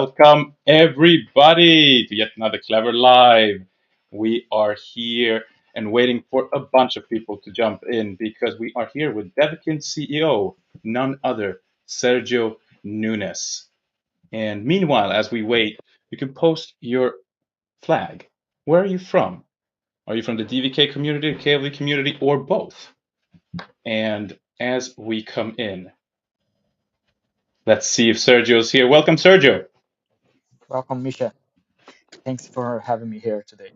welcome everybody to yet another Clever Live. We are here and waiting for a bunch of people to jump in because we are here with Devikins CEO, none other, Sergio Nunes. And meanwhile, as we wait, you can post your flag. Where are you from? Are you from the DVK community, KLV community, or both? And as we come in, let's see if Sergio's here. Welcome, Sergio. Welcome, Misha. Thanks for having me here today.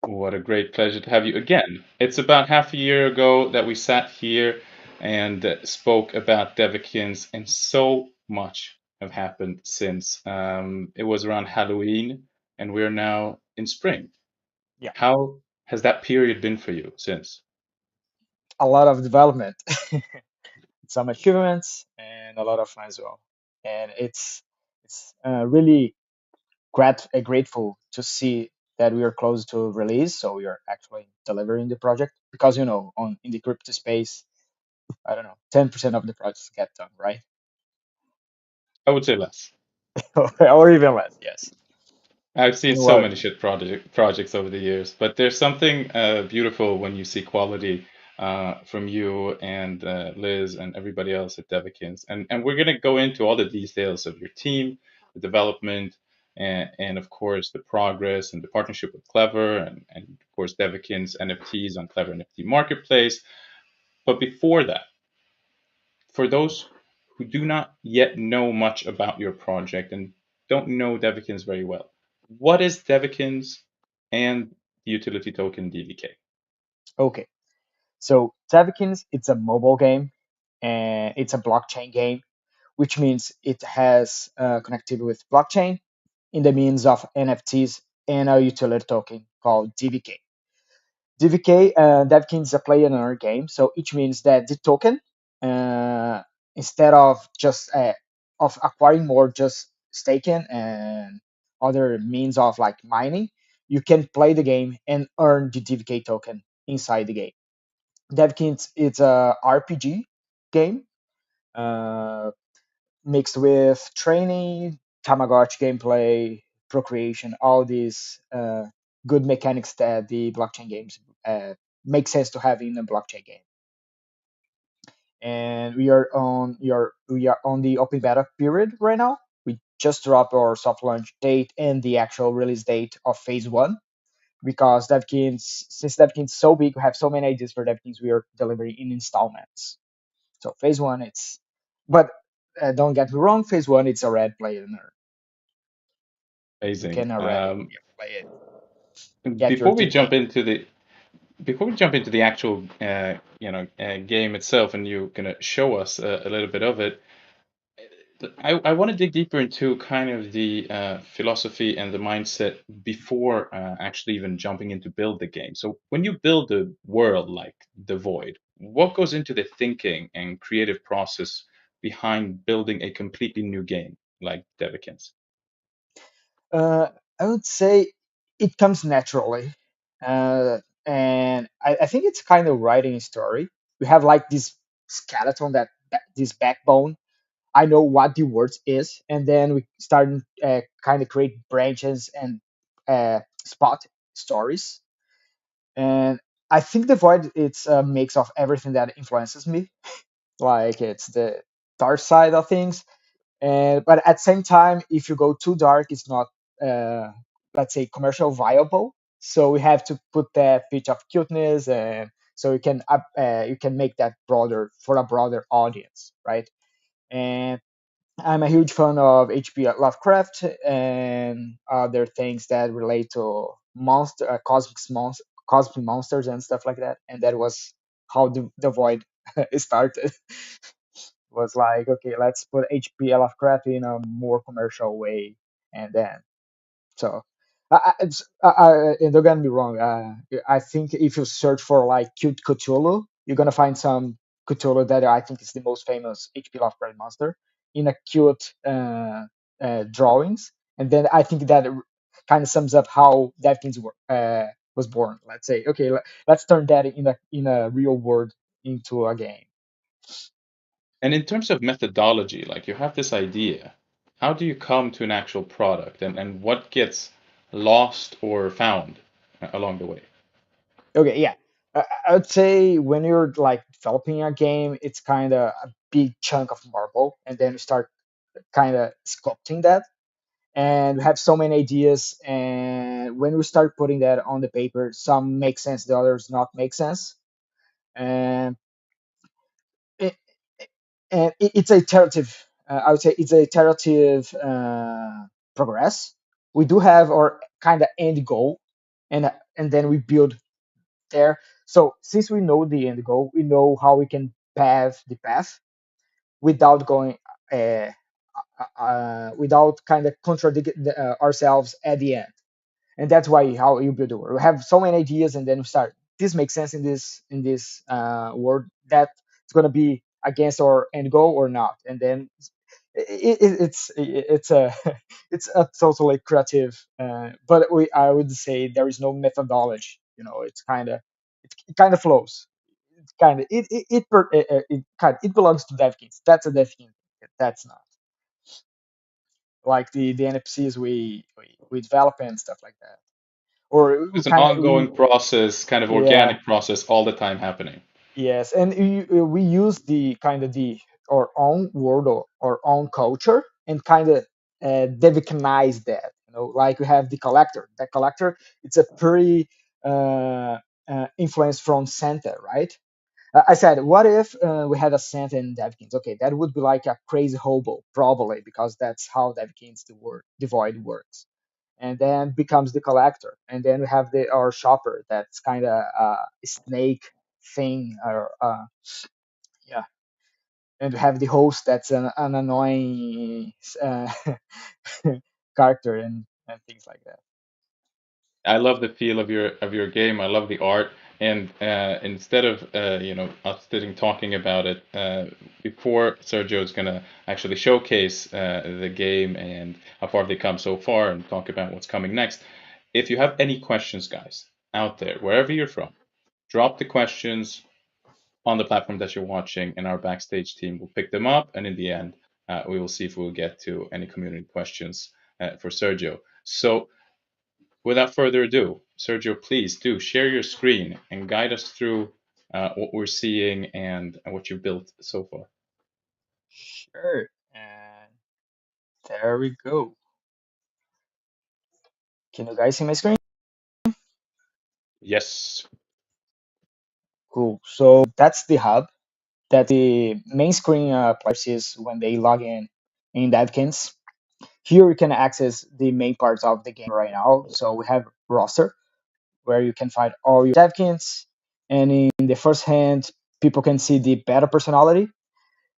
What a great pleasure to have you again. It's about half a year ago that we sat here and spoke about Devikins, and so much have happened since. It was around Halloween, and we're now in spring. Yeah, How has that period been for you since? a lot of development, some achievements, and a lot of fun as well. And it's really grateful to see that we are close to release. So we are actually delivering the project because on in the crypto space, I don't know, 10% of the projects get done, right? I would say less. Or even less. Yes. I've seen And so what? many shit projects over the years, but there's something beautiful when you see quality from you and Liz and everybody else at Devikins. And we're gonna go into all the details of your team, the development, and of course the progress and the partnership with Klever and of course Devikins NFTs on Klever NFT Marketplace. But before that, for those who do not yet know much about your project and don't know Devikins very well, what is Devikins and the utility token DVK? Okay. So Devikins, it's a mobile game and it's a blockchain game, which means it has connectivity with blockchain in the means of NFTs and a utility token called DVK. DVK, Devikins is a play and earn game, so it means that the token, uh, instead of just of acquiring more, just staking and other means of like mining, you can play the game and earn the DVK token inside the game. Devikins it's a RPG game uh, mixed with training, Tamagotchi gameplay, procreation, all these good mechanics that the blockchain games make sense to have in a blockchain game. And we are on the open beta period right now. We just dropped our soft launch date and the actual release date of phase one because since Devkins is so big, we have so many ideas for Devkins. We are delivering in installments. So phase one, but don't get me wrong, phase one, it's a red play and you Amazing. can already play it, get your Before we DK. jump into the before we jump into the actual game itself, and you're gonna show us a little bit of it, I want to dig deeper into kind of the philosophy and the mindset before actually even jumping into build the game. So when you build a world like the Void, what goes into the thinking and creative process behind building a completely new game like Devikins? Uh, I would say it comes naturally, and I think it's kind of writing a story. We have like this skeleton this backbone. I know what the words is, and then we start kind of create branches and spot stories. And I think the void it's a mix of everything that influences me. Like it's the dark side of things, and but at the same time, if you go too dark, it's not uh, let's say commercial viable. So we have to put that pitch of cuteness, and so you can make that broader for a broader audience, right? And I'm a huge fan of H.P. Lovecraft and other things that relate to cosmic monsters and stuff like that. And that was how the Void started. Was like, okay, let's put H.P. Lovecraft in a more commercial way, and then so. And don't get me wrong. I think if you search for like cute Cthulhu, you're gonna find some Cthulhu that I think is the most famous H.P. Lovecraft monster in a cute drawings, and then I think that kind of sums up how Devkins was born. Let's say, okay, let's turn that in a real world into a game. And in terms of methodology, like you have this idea, how do you come to an actual product, and what gets lost or found along the way? Okay, yeah. I would say when you're like developing a game, it's kind of a big chunk of marble, and then you start kind of sculpting that. And we have so many ideas, and when we start putting that on the paper, some make sense, the others not make sense. And it, it's a iterative. I would say it's a iterative progress. We do have our kind of end goal, and then we build there. So since we know the end goal, we know how we can pave the path without going uh, without kind of contradicting ourselves at the end. And that's why how you build the world. We have so many ideas, and then we start. This makes sense in this world that it's gonna be against our end goal or not, and then it's a it's a totally creative. But we I would say there is no methodology. It's it kind of flows. It's kind of it belongs to Devikins. That's a Devikins. That's not like the NFCs we develop and stuff like that. Or we It's an kind of we ongoing process, kind of Yeah, organic process all the time happening. yes, and we use the kind of the our own word or our own culture and kind of Devikinize that. Like we have the collector. That collector, it's a pretty influence from Santa, right? I said, what if we had a Santa in Devikins? Okay, that would be like a crazy hobo, probably, because that's how Devikins the void works. And then becomes the collector, and then we have our shopper. That's kind of a snake thing, or yeah. And we have the host. That's an annoying uh, character and things like that. I love the feel of your game. I love the art. And instead of us sitting talking about it, before Sergio is gonna actually showcase the game and how far they come so far and talk about what's coming next. If you have any questions, guys, out there, wherever you're from, drop the questions on the platform that you're watching, and our backstage team will pick them up. And in the end, we will see if we'll get to any community questions for Sergio. So without further ado, Sergio, please do share your screen and guide us through what we're seeing and what you've built so far. Sure. And there we go. Can you guys see my screen? Yes. Cool. So that's the hub. That the main screen players sees when they log in Devikins. Here you can access the main parts of the game right now. So we have roster where you can find all your Devikins, and in the first hand, people can see the beta personality.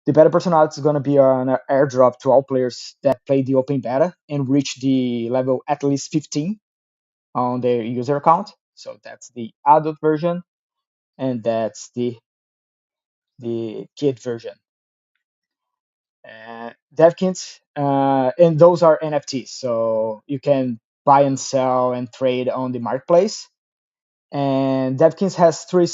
The beta personality is going to be an airdrop to all players that play the open beta and reach the level at least 15 on their user account. So that's the adult version, and that's the kid version. Devkins, and those are NFTs, so you can buy and sell and trade on the marketplace. And Devkins has three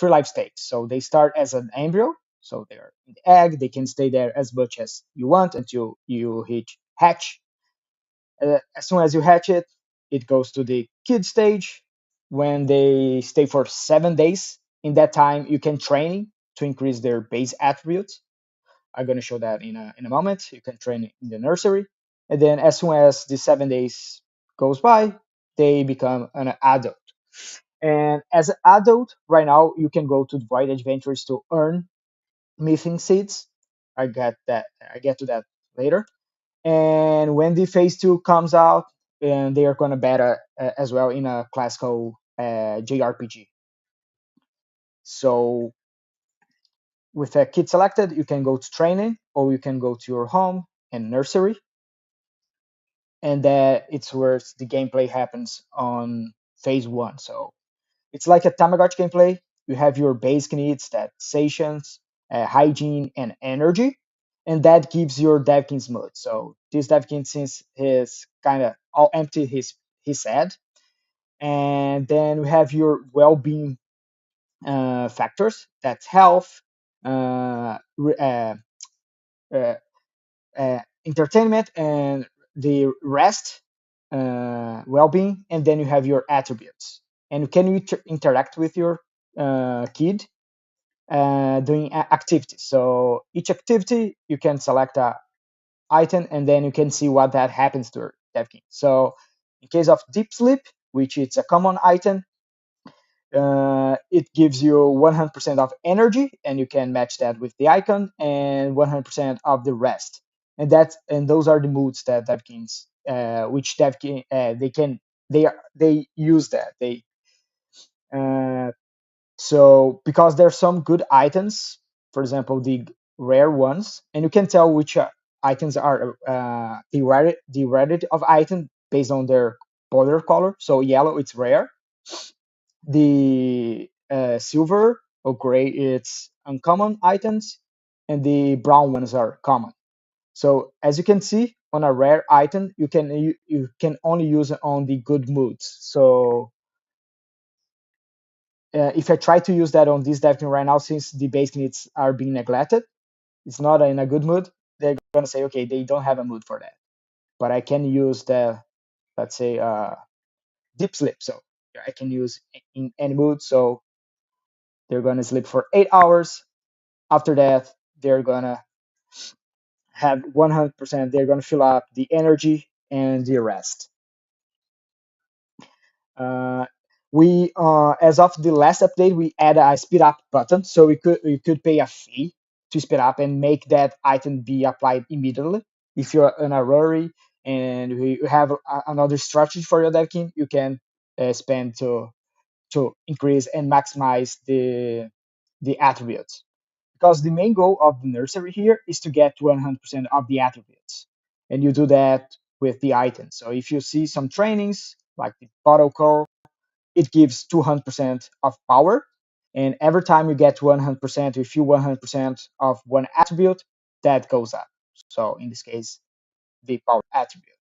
life stages. So they start as an embryo, so they're in the egg. They can stay there as much as you want until you hit hatch. As soon as you hatch it, it goes to the kid stage when they stay for 7 days. In that time, you can train to increase their base attributes. I'm going to show that in a moment. You can train in the nursery. And then as soon as the 7 days goes by, they become an adult. And as an adult, right now, you can go to the Void Adventures to earn mything seeds. I get to that later. And when the phase 2 comes out, and they are going to beta as well in a classical JRPG. So with a kid selected, you can go to training, or you can go to your home and nursery, and that it's where the gameplay happens on phase 1. So it's like a Tamagotchi gameplay. You have your basic needs, that satience, hygiene, and energy, and that gives your Devkin's mood. So this Devkin, since he's kind of all empty, he's sad. And then we have your well-being factors. That's health. re- uh, entertainment, and the rest, well-being, and then you have your attributes. And you can interact with your kid doing activities. So each activity you can select a item, and then you can see what that happens to that kid. So in case of deep sleep, which is a common item, it gives you 100% of energy, and you can match that with the icon, and 100% of the rest. And those are the moods that Devkins, which Devkin they use that uh, so because there's some good items, for example, the rare ones, and you can tell which items are the rarity of item based on their border color. So yellow, it's rare. The silver or gray, it's uncommon items, and the brown ones are common. So as you can see, on a rare item, you can only use it on the good moods. So if I try to use that on this Devkin right now, since the basic needs are being neglected, it's not in a good mood, they're gonna say, okay, they don't have a mood for that. But I can use the, let's say, deep sleep. So I can use in any mood. So they're gonna sleep for 8 hours. After that, they're gonna have 100%. They're gonna fill up the energy and the rest. Uh, we as of the last update, we add a speed up button, so we could pay a fee to speed up and make that item be applied immediately. If you're in a hurry and we have another strategy for your decking, you can spend to increase and maximize the attributes, because the main goal of the nursery here is to get 100% of the attributes, and you do that with the items. So if you see some trainings like the bottle core, it gives 200% of power, and every time you get 100%, you feel 100% of one attribute, that goes up. So in this case, the power attribute.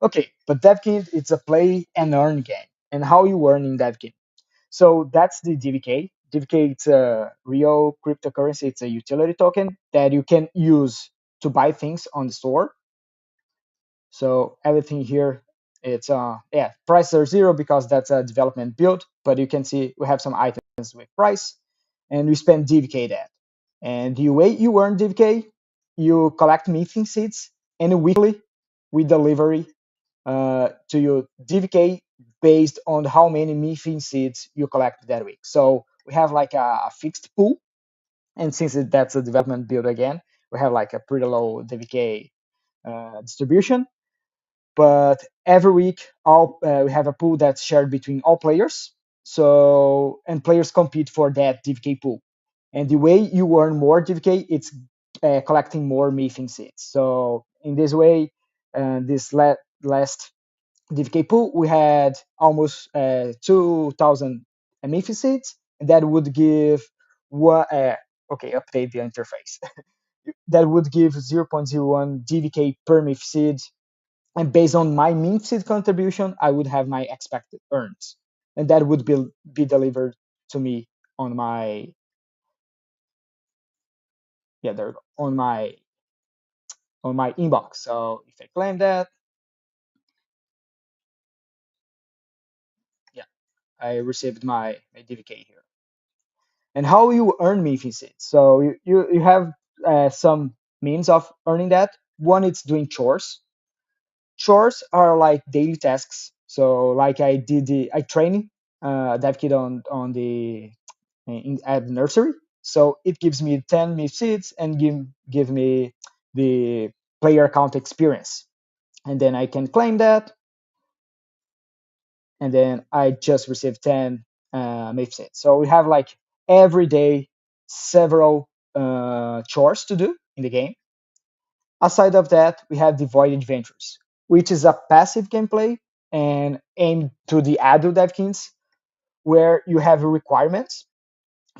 Okay, but Devkin, it's a play and earn game. And how you earn in Devkin? So that's the DVK. DVK, it's a real cryptocurrency. It's a utility token that you can use to buy things on the store. So everything here, it's yeah, prices are zero because that's a development build, but you can see we have some items with price, and we spend DVK that. And the way you earn DVK, you collect meeting seats, and weekly we delivery to your DVK based on how many meeting seats you collect that week. So we have like a fixed pool, and since that's a development build again, we have like a pretty low DVK distribution. But every week, all we have a pool that's shared between all players. So and players compete for that DVK pool. And the way you earn more DVK, it's collecting more meeting seats. So in this way, this last DVK pool, we had almost 2,000 MIFI seats, and that would give what? Okay, update the interface. That would give 0.01 DVK per MIFI seed, and based on my MIFI seed contribution, I would have my expected earns, and that would be delivered to me on my yeah there on my inbox. So if I claim that, yeah, I received my DVK here. And how you earn MIFI seeds? So you have some means of earning that. One, it's doing chores. Chores are like daily tasks. So like I training that kid on the at the nursery. So it gives me 10 MIFI seeds and give me the player account experience. And then I can claim that, and then I just received 10 MIFSIT. So we have like every day several chores to do in the game. Aside of that, we have the Void Adventures, which is a passive gameplay and aimed to the adult Devkins, where you have requirements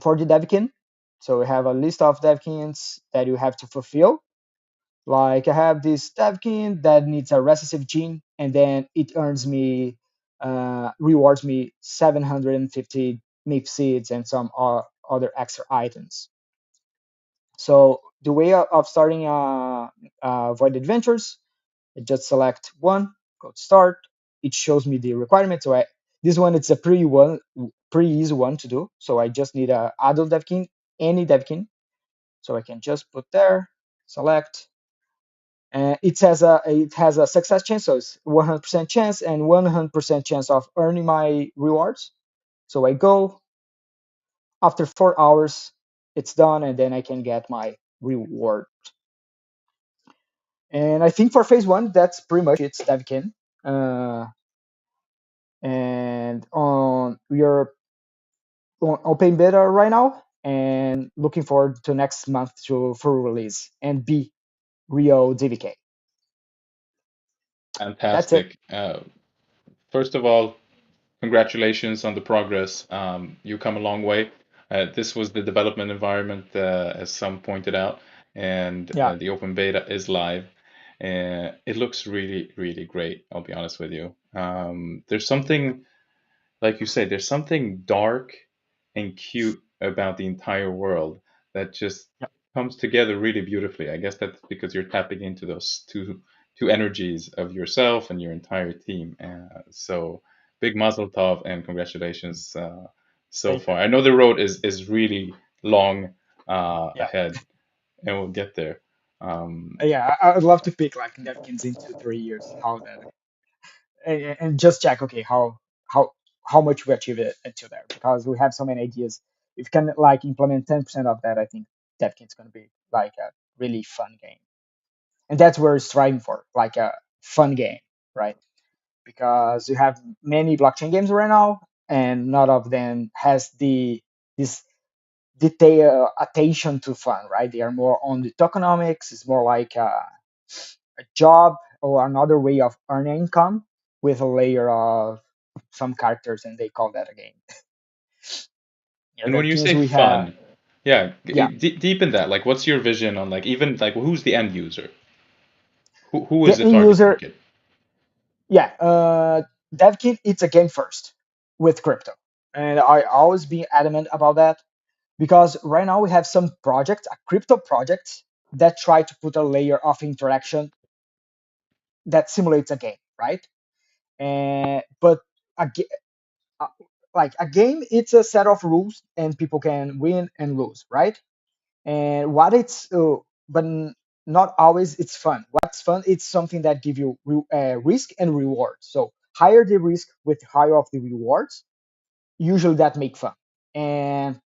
for the Devkin. So we have a list of Devkins that you have to fulfill. Like I have this Devkin that needs a recessive gene, and then it earns me, rewards me 750 MIP seeds and some other extra items. So the way of starting Void Adventures, I just select one, go to start. It shows me the requirements. So this one it's a pretty easy one to do. So I just need a adult Devkin, any Devkin. So I can just put there, select, and it has a success chance, so it's 100% chance and 100% chance of earning my rewards. So I go after 4 hours, it's done, and then I can get my reward. And I think for phase one, that's pretty much it, Devkin. Uh, and we are on open beta right now, and looking forward to next month to full release and be real DVK. That's it. Fantastic. First of all, congratulations on the progress. You come a long way. This was the development environment, as some pointed out, and Yeah, the open beta is live. It looks really, really great, I'll be honest with you. There's something, like you say, there's something dark and cute about the entire world that just yeah, comes together really beautifully. I guess that's because you're tapping into those two energies of yourself and your entire team. So big mazel tov and congratulations so thank you. far. I know the road is really long Yeah. ahead, and we'll get there. Um, Yeah, I would love to pick like Devikins in 2 3 years, how that, and just check, okay, how how much we achieve it until there, because we have so many ideas. If you can like implement 10% of that, I think Devikins going to be like a really fun game, and that's what we're striving for, like a fun game, right? Because you have many blockchain games right now, and none of them has this detail attention to fun, right? They are more on the tokenomics. It's more like a job or another way of earning income with a layer of some characters, and they call that a game. Yeah, and when you Devkins say we have. fun, yeah, Yeah, deep in that, like, what's your vision on, like, even like who's the end user? Who is the the end target user. market? Yeah, Devkin, it's a game first with crypto, and I always be adamant about that, because right now we have some projects, a crypto project, that try to put a layer of interaction that simulates a game, right? And but a, uh, like a game, it's a set of rules and people can win and lose, right? And what it's but not always it's fun. What's fun, it's something that give you risk and reward. So higher the risk with higher of the rewards, usually that make fun. And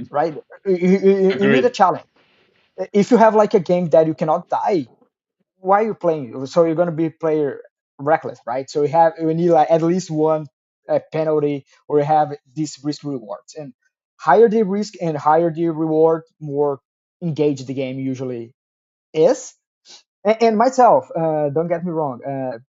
right, you need a Agreed. challenge. If you have like a game that you cannot die, why are you playing? So you're gonna be player reckless, right? So we need like at least one penalty, or you have these risk rewards, and higher the risk and higher the reward, more engaged the game usually is. And myself, don't get me wrong,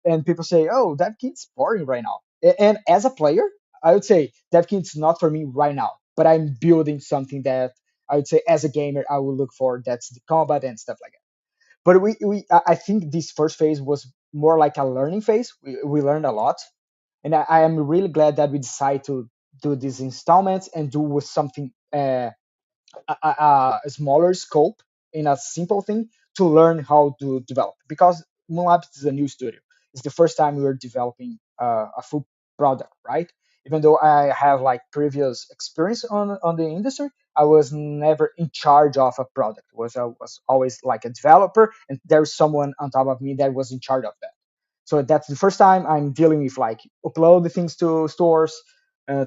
and people say, "Oh, that kid's boring right now." And as a player, I would say that kid's not for me right now. But I'm building something that I would say as a gamer I will look for. That's the combat and stuff like that. But I think this first phase was more like a learning phase. We learned a lot, and I am really glad that we decided to do these installments and do with something a smaller scope in a simple thing to learn how to develop, because MoonLabs is a new studio. It's the first time we are developing a full product, right? Even though I have like previous experience on the industry, I was never in charge of a product. I was always like a developer, and there's someone on top of me that was in charge of that. So that's the first time I'm dealing with like upload the things to stores,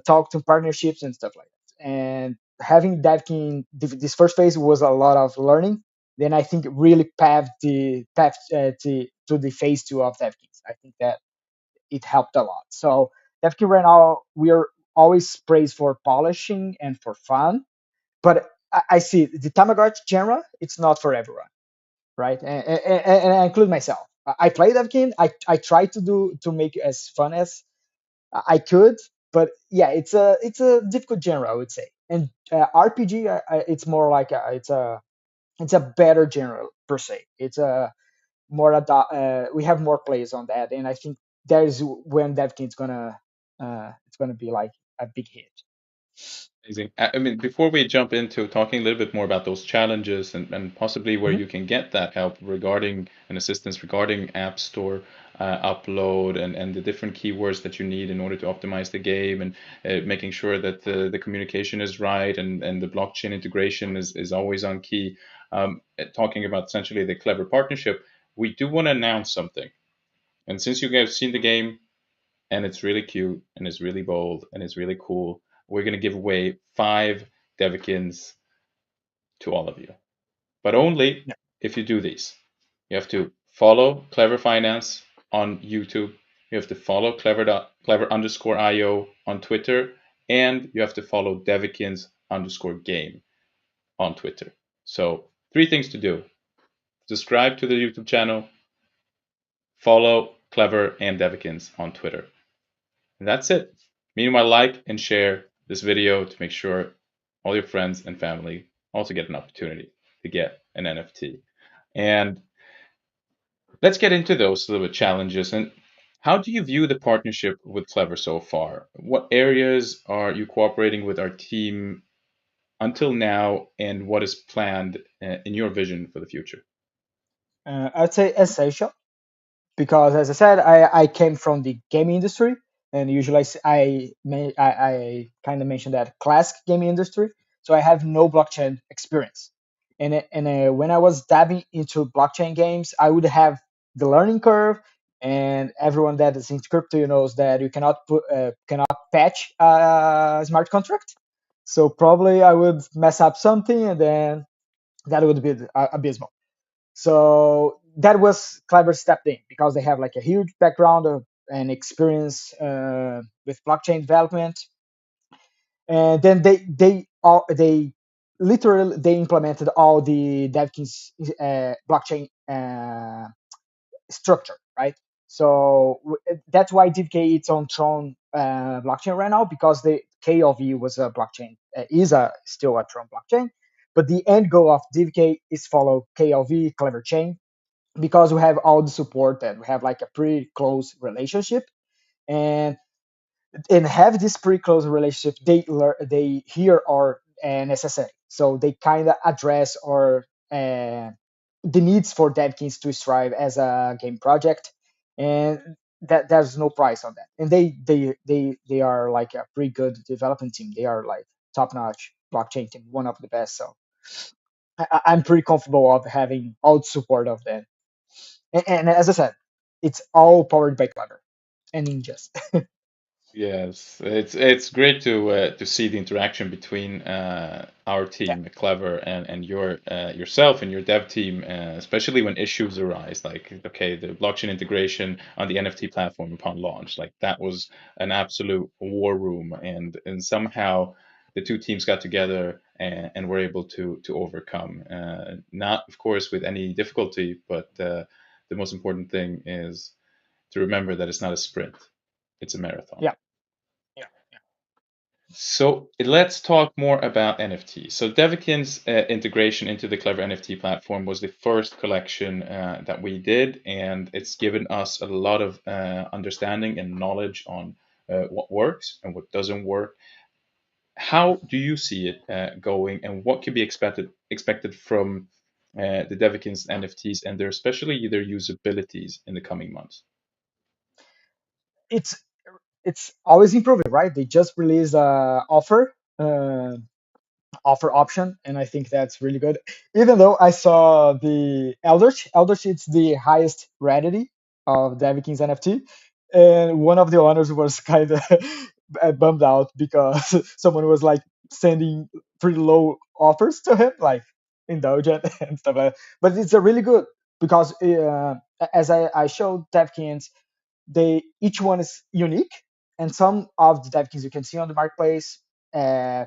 talk to partnerships and stuff like that. And having Devkin, this first phase was a lot of learning. Then I think it really paved the path to the phase two of Devkins. I think that it helped a lot. So Devkin right now, we are always praised for polishing and for fun, but I see the Tamagotchi genre. It's not for everyone, right? And I include myself. I play Devkin. I try to make it as fun as I could, but yeah, it's a difficult genre, I would say. And RPG, it's more like it's a better genre per se. It's a we have more plays on that, and I think that is when Devkin's gonna it's gonna be like a big hit. Amazing. I mean, before we jump into talking a little bit more about those challenges and possibly where Mhm. you can get that help regarding and assistance regarding App Store upload and the different keywords that you need in order to optimize the game and making sure that the communication is right and the blockchain integration is always on key. Talking about essentially the Clever partnership, we do want to announce something. And since you guys have seen the game, and it's really cute and it's really bold and it's really cool. We're gonna give away 5 Devikins to all of you, but only Yeah. if you do these. You have to follow Clever Finance on YouTube. You have to follow Clever underscore IO on Twitter, and you have to follow Devikins underscore game on Twitter. So 3 things to do: subscribe to the YouTube channel, follow Clever and Devikins on Twitter. And that's it. Meanwhile, like and share this video to make sure all your friends and family also get an opportunity to get an NFT. And let's get into those little bit challenges. And how do you view the partnership with Clever so far? What areas are you cooperating with our team until now, and what is planned in your vision for the future? I'd say essential because, as I said, I came from the gaming industry, and usually I kind of mentioned that classic gaming industry, so I have no blockchain experience. When I was diving into blockchain games, I would have the learning curve, and everyone that is into crypto knows that you cannot patch a smart contract. So probably I would mess up something, and then that would be abysmal. So that was Clever stepped in because they have like a huge background of, and experience with blockchain development. And then they literally they implemented all the Devikins blockchain structure, right? So that's why DVK is on Tron blockchain right now because the KLV was a blockchain, is a still a Tron blockchain, but the end goal of DVK is follow KLV Clever Chain because we have all the support and we have like a pretty close relationship, and have this pretty close relationship they hear our necessary, so they kind of address our the needs for Deadkins to strive as a game project, and that there's no price on that, and they are like a pretty good development team. They are like top notch blockchain team, one of the best. So I'm pretty comfortable of having all the support of them. And as I said, it's all powered by Clever and ninjas. Yes, it's great to see the interaction between our Yeah, team, Clever, and your yourself and your dev team, especially when issues arise. Like, okay, the blockchain integration on the NFT platform upon launch, like that was an absolute war room, and somehow the two teams got together and were able to overcome. Not, of course, with any difficulty, but the most important thing is to remember that it's not a sprint; it's a marathon. yeah, yeah, So let's talk more about NFTs. So Devikins' integration into the Clever NFT platform was the first collection that we did, and it's given us a lot of understanding and knowledge on what works and what doesn't work. How do you see it going, and what can be expected from the Devikins NFTs and their especially their usabilities in the coming months? it's it's always improving, right? They just released a uh, offer option, and I think that's really good. Even though I saw the Eldritch, it's the highest rarity of Devikins NFT, and one of the owners was kind of bummed out because someone was like sending pretty low offers to him, like indulgent and stuff like that. But it's a really good because as I showed Devikins, they each one is unique, and some of the Devikins you can see on the marketplace. Uh,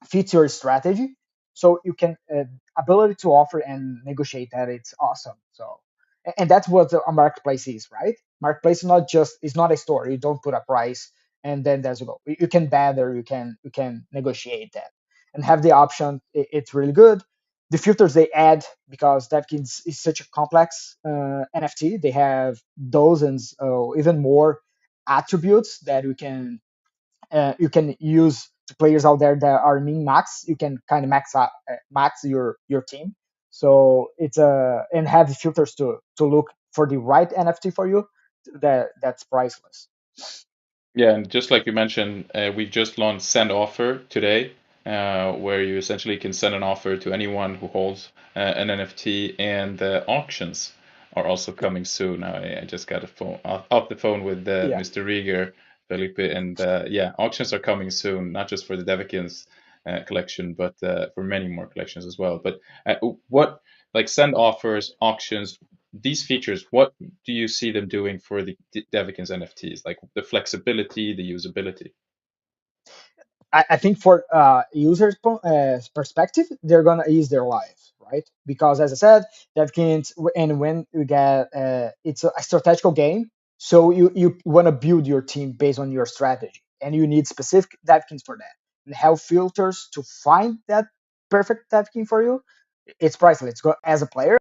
Fits your strategy, so you can ability to offer and negotiate that it's awesome. So and that's what a marketplace is, right? Marketplace is not just, it's not a store. You don't put a price and then there's a go. You can bet, or you can negotiate that and have the option. It's really good. The filters they add, because DevKins is such a complex NFT, they have dozens or even more attributes that you can use to players out there that are min max, you can kind of max your team. So it's and have filters to look for the right NFT for you. That's priceless. Yeah, and just like you mentioned, we've just launched Send Offer today, where you essentially can send an offer to anyone who holds an NFT, and auctions are also Yeah, coming soon. I just got a phone off the phone with yeah. Mr. Rieger, Felipe, and yeah, auctions are coming soon, not just for the Devikins collection, but for many more collections as well. But what like send offers, auctions, these features, what do you see them doing for the Devikins NFTs? Like the flexibility, the usability. I think for users' perspective, they're gonna ease their life, right? Because as I said, that can and when you get it's a strategical game, so you want to build your team based on your strategy, and you need specific Devkins for that, and have filters to find that perfect Devkin for you. It's priceless. As a player,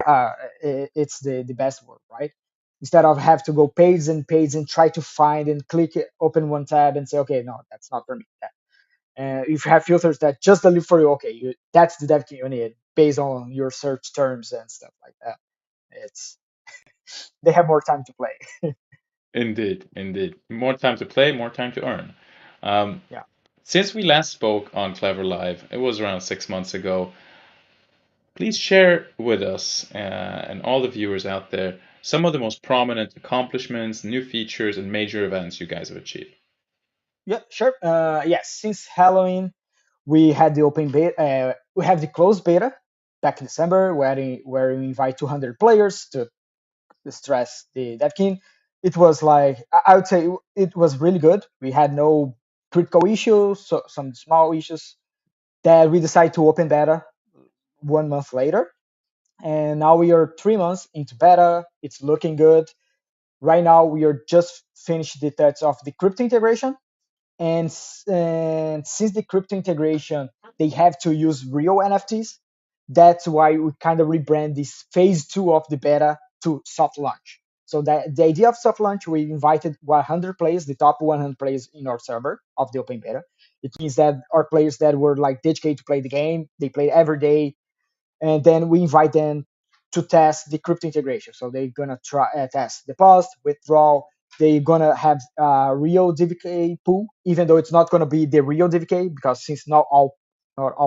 it's the best word, right? Instead of have to go page and page and try to find and click it, open one tab and say, okay, no, that's not for me. If you have filters that just deliver for you, okay, that's the dev key you need based on your search terms and stuff like that. It's they have more time to play. Indeed, indeed. More time to play, more time to earn. Um, Yeah, since we last spoke on Clever Live, it was around 6 months ago. Please share with us and all the viewers out there some of the most prominent accomplishments, new features, and major events you guys have achieved. yeah, sure. Yes, since Halloween, we had the open beta. We have the closed beta back in December, where we invite 200 players to stress the that king. It was like I would say it was really good. We had no critical issues, so some small issues that we decided to open beta 1 month later, and now we are 3 months into beta. It's looking good. Right now, we are just finished the touch of the crypto integration, and since the crypto integration, they have to use real NFTs. That's why we kind of rebrand this phase two of the beta to soft launch. So that the idea of soft launch, we invited 100 players, the top 100 players in our server of the open beta. It means that our players that were like dedicated to play the game, they play every day, and then we invite them to test the crypto integration. So they're gonna try test deposit, withdrawal. They're gonna have a real DVK pool, even though it's not gonna be the real DVK because since not all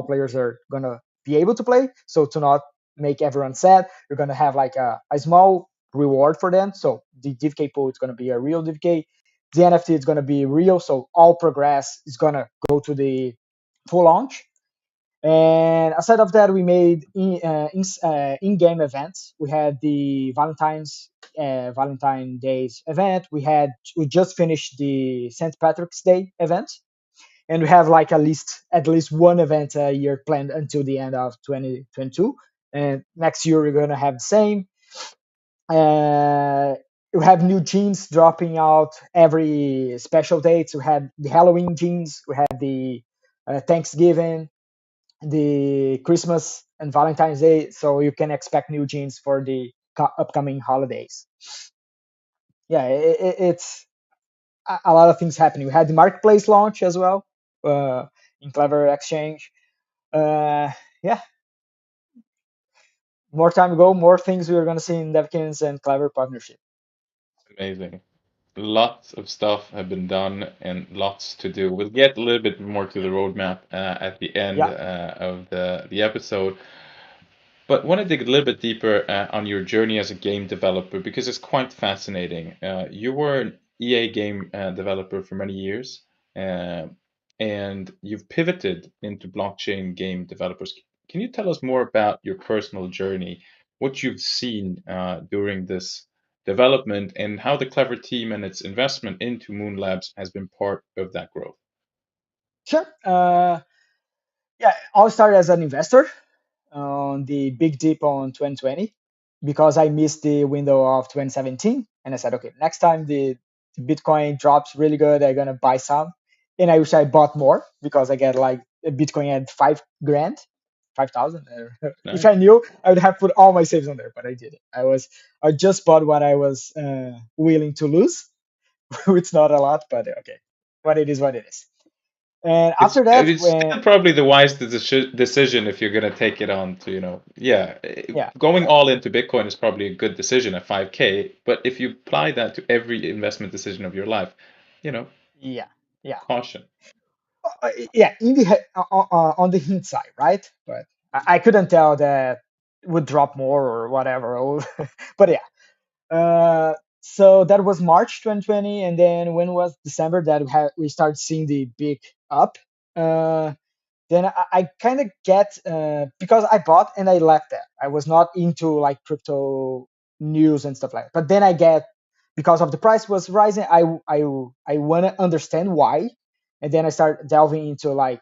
players are gonna be able to play. So to not make everyone sad, you're gonna have like a small reward for them. So the DVK pool is gonna be a real DVK. The NFT is gonna be real. So all progress is gonna go to the full launch. And aside of that, we made in-game events. We had the Valentine Days event. We just finished the St. Patrick's Day event, and we have like at least one event a year planned until the end of 2022. And next year we're gonna have the same. Uh, we have new jeans dropping out every special dates. We had the Halloween jeans. We had the Thanksgiving, the Christmas and Valentine's Day, so you can expect new jeans for the upcoming holidays. Yeah, it's a lot of things happening. We had the marketplace launch as well in Clever Exchange. Uh, yeah, more time to go, more things we're going to see in Devkins and Clever partnership. Amazing. Lots of stuff have been done and lots to do. We'll get a little bit more to the roadmap at the end Yeah, of the episode. But want to dig a little bit deeper on your journey as a game developer because it's quite fascinating. You were an EA game developer for many years, uh, and you've pivoted into blockchain game developers. Can you tell us more about your personal journey, what you've seen during this development, and how the Clever team and its investment into MoonLabs has been part of that growth? sure. Yeah, I'll start as an investor on the big dip on 2020 because I missed the window of 2017. And I said, okay, next time the Bitcoin drops really good, I'm going to buy some. And I wish I bought more because I get like a Bitcoin at 5 grand, 5,000. If Nice. I knew, I would have put all my saves on there, but I didn't. I just bought what I was willing to lose. It's not a lot, but okay, what it is, what it is. And It's after that, it's when still probably the wise decision if you're gonna take it on to, yeah, yeah, going all into Bitcoin is probably a good decision at 5K, but if you apply that to every investment decision of your life, you know, yeah, yeah, caution. yeah. On the hint side, right? But I couldn't tell that it would drop more or whatever. But yeah. So that was March 2020, and then when was December that we started seeing the big up. Uh, then I kind of get because I bought and I left that. I was not into like crypto news and stuff like that. But then I get because of the price was rising, I want to understand why, and then I start delving into like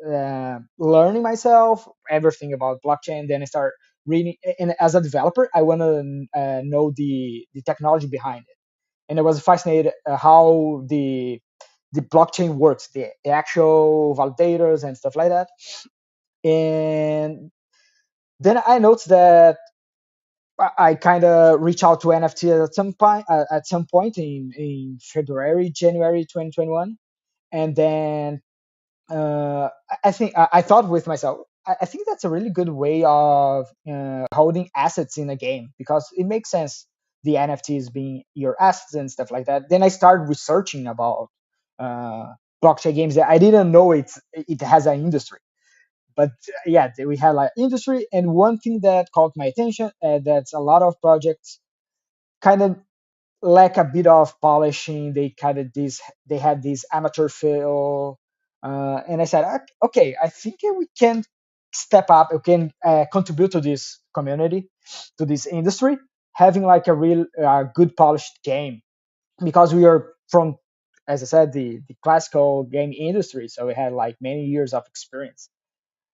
learning myself everything about blockchain. Then I start reading, and as a developer, I want to know the technology behind it, and I was fascinated how the blockchain works, the actual validators and stuff like that. And then I noticed that I kind of reached out to NFT at some point in February, January 2021, and then I thought with myself, I think that's a really good way of holding assets in a game because it makes sense. The NFTs being your assets and stuff like that. Then I started researching about uh, blockchain games. That I didn't know it has an industry, but yeah, we had like industry. And one thing that caught my attention that's a lot of projects kind of lack a bit of polishing. They had this amateur feel, and I said, okay, I think we can step up. We can contribute to this community, to this industry, having like a real good polished game because we are from, as I said, the classical game industry, so we had like many years of experience.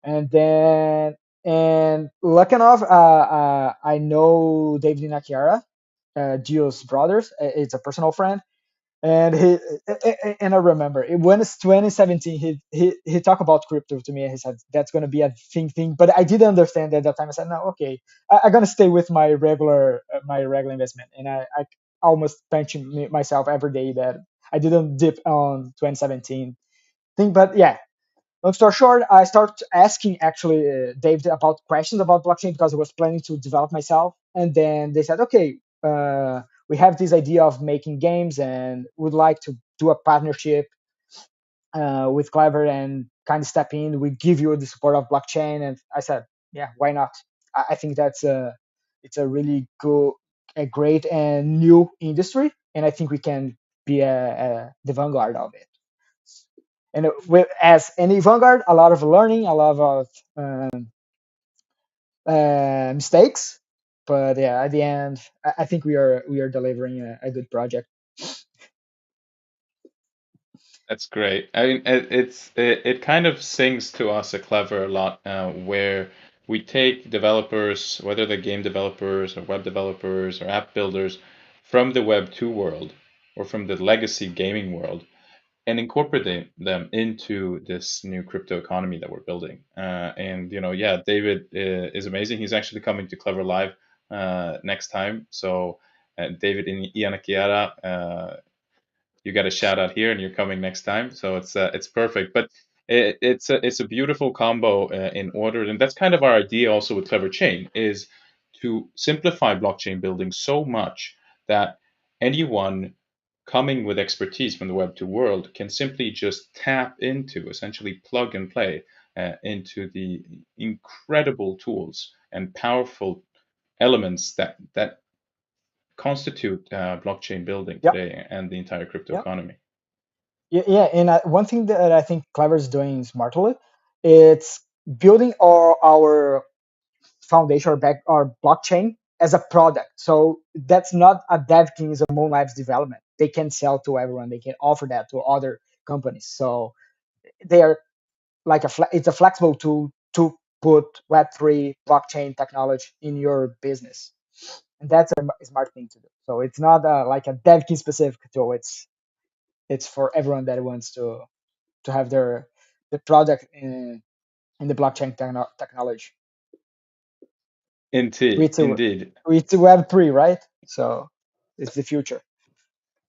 And then, and lucky enough, I know David Nakiara, Gio's brothers. It's a personal friend, and and I remember when it's 2017. He talked about crypto to me. And he said that's gonna be a thing. But I didn't understand at that time. I said no, okay, I'm gonna stay with my regular investment, and I almost pinch myself every day that I didn't dip on 2017 thing. But yeah, long story short, I started asking actually David about questions about blockchain because I was planning to develop myself. And then they said, okay, we have this idea of making games and would like to do a partnership with Klever and kind of step in. We give you the support of blockchain. And I said, yeah, why not? I think it's a really good, a great and new industry, and I think we can be the vanguard of it. And as any vanguard, a lot of learning, a lot of mistakes, but yeah, at the end, I think we are delivering a good project. That's great. I mean, it kind of sings to us a Clever a lot, where we take developers, whether they're game developers or web developers or app builders, from the Web 2 world or from the legacy gaming world and incorporate them into this new crypto economy that we're building. And yeah, David is amazing. He's actually coming to Clever Live next time. So David and Ian Akiara, you got a shout out here, and you're coming next time. So it's perfect. But it's a beautiful combo in order, and that's kind of our idea also with Clever Chain is to simplify blockchain building so much that anyone coming with expertise from the Web2 world can simply just tap into, essentially plug and play into the incredible tools and powerful elements that constitute blockchain building Yep, today and the entire crypto yep. economy. Yeah, yeah. And one thing that I think Clever is doing smartly, it's building our foundation or back our blockchain as a product. So that's not a Devikins or MoonLabs development. They can sell to everyone. They can offer that to other companies. So they are like it's a flexible tool to put Web3 blockchain technology in your business, and that's a smart thing to do. So it's not like a Dev specific tool. It's for everyone that wants to have their the product in the blockchain technology. Indeed, With indeed. with Web3, right? So it's the future.